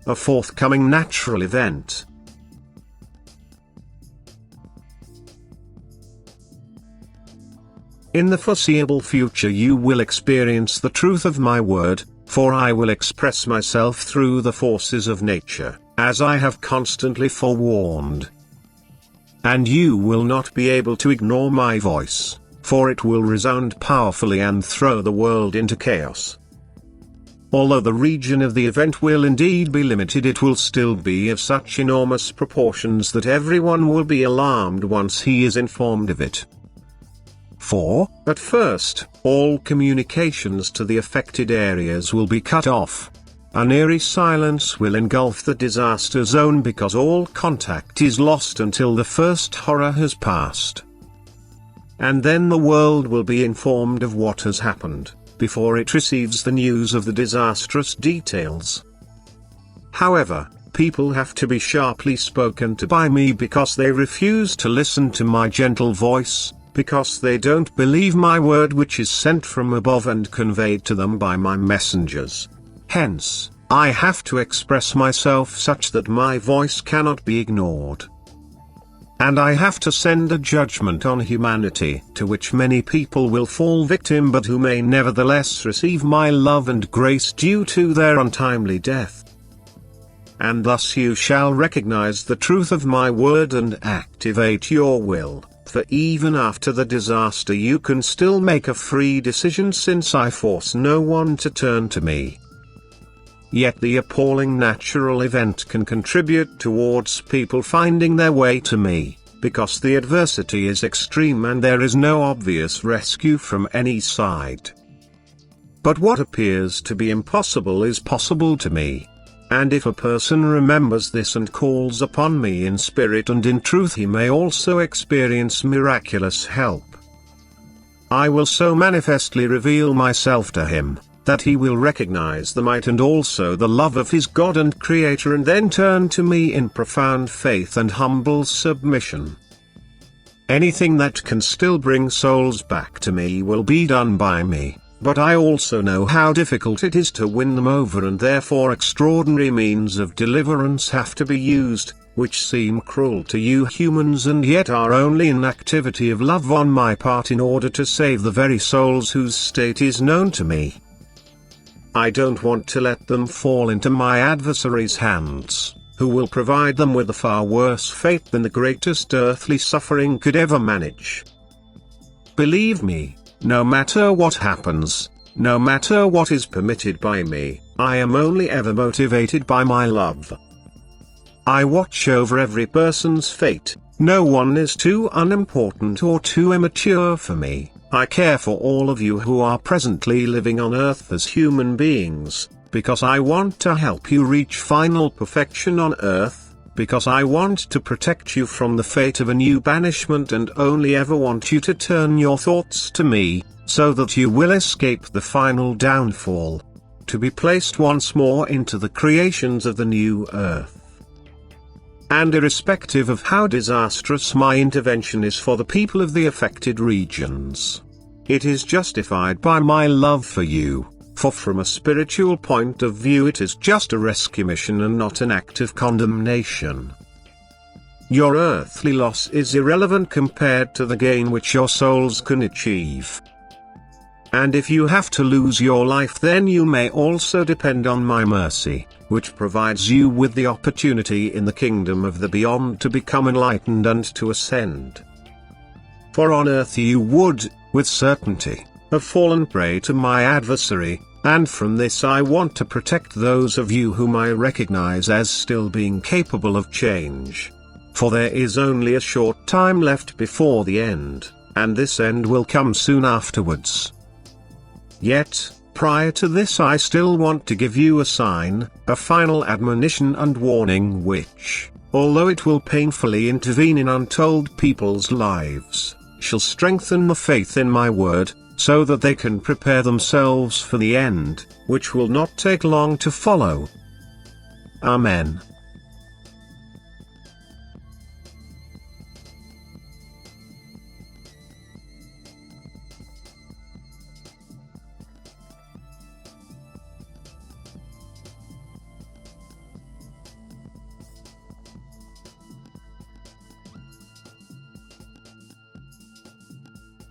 a forthcoming natural event. In the foreseeable future you will experience the truth of my word, for I will express myself through the forces of nature, as I have constantly forewarned. And you will not be able to ignore my voice, for it will resound powerfully and throw the world into chaos. Although the region of the event will indeed be limited, it will still be of such enormous proportions that everyone will be alarmed once he is informed of it. For, at first, all communications to the affected areas will be cut off. An eerie silence will engulf the disaster zone because all contact is lost until the first horror has passed. And then the world will be informed of what has happened, before it receives the news of the disastrous details. However, people have to be sharply spoken to by me because they refuse to listen to my gentle voice, because they don't believe my word which is sent from above and conveyed to them by my messengers. Hence, I have to express myself such that my voice cannot be ignored. And I have to send a judgment on humanity to which many people will fall victim but who may nevertheless receive my love and grace due to their untimely death. And thus you shall recognize the truth of my word and activate your will. For even after the disaster you can still make a free decision since I force no one to turn to me. Yet the appalling natural event can contribute towards people finding their way to me, because the adversity is extreme and there is no obvious rescue from any side. But what appears to be impossible is possible to me. And if a person remembers this and calls upon me in spirit and in truth, he may also experience miraculous help. I will so manifestly reveal myself to him, that he will recognize the might and also the love of his God and Creator and then turn to me in profound faith and humble submission. Anything that can still bring souls back to me will be done by me. But I also know how difficult it is to win them over, and therefore extraordinary means of deliverance have to be used, which seem cruel to you humans and yet are only an activity of love on my part in order to save the very souls whose state is known to me. I don't want to let them fall into my adversaries' hands, who will provide them with a far worse fate than the greatest earthly suffering could ever manage. Believe me, no matter what happens, no matter what is permitted by me, I am only ever motivated by my love. I watch over every person's fate. No one is too unimportant or too immature for me. I care for all of you who are presently living on earth as human beings, because I want to help you reach final perfection on earth, because I want to protect you from the fate of a new banishment and only ever want you to turn your thoughts to me, so that you will escape the final downfall, to be placed once more into the creations of the new earth. And irrespective of how disastrous my intervention is for the people of the affected regions, it is justified by my love for you. For from a spiritual point of view it is just a rescue mission and not an act of condemnation. Your earthly loss is irrelevant compared to the gain which your souls can achieve. And if you have to lose your life, then you may also depend on my mercy, which provides you with the opportunity in the kingdom of the beyond to become enlightened and to ascend. For on earth you would, with certainty, have fallen prey to my adversary, and from this I want to protect those of you whom I recognize as still being capable of change. For there is only a short time left before the end, and this end will come soon afterwards. Yet, prior to this I still want to give you a sign, a final admonition and warning which, although it will painfully intervene in untold people's lives, shall strengthen the faith in my word, so that they can prepare themselves for the end, which will not take long to follow. Amen.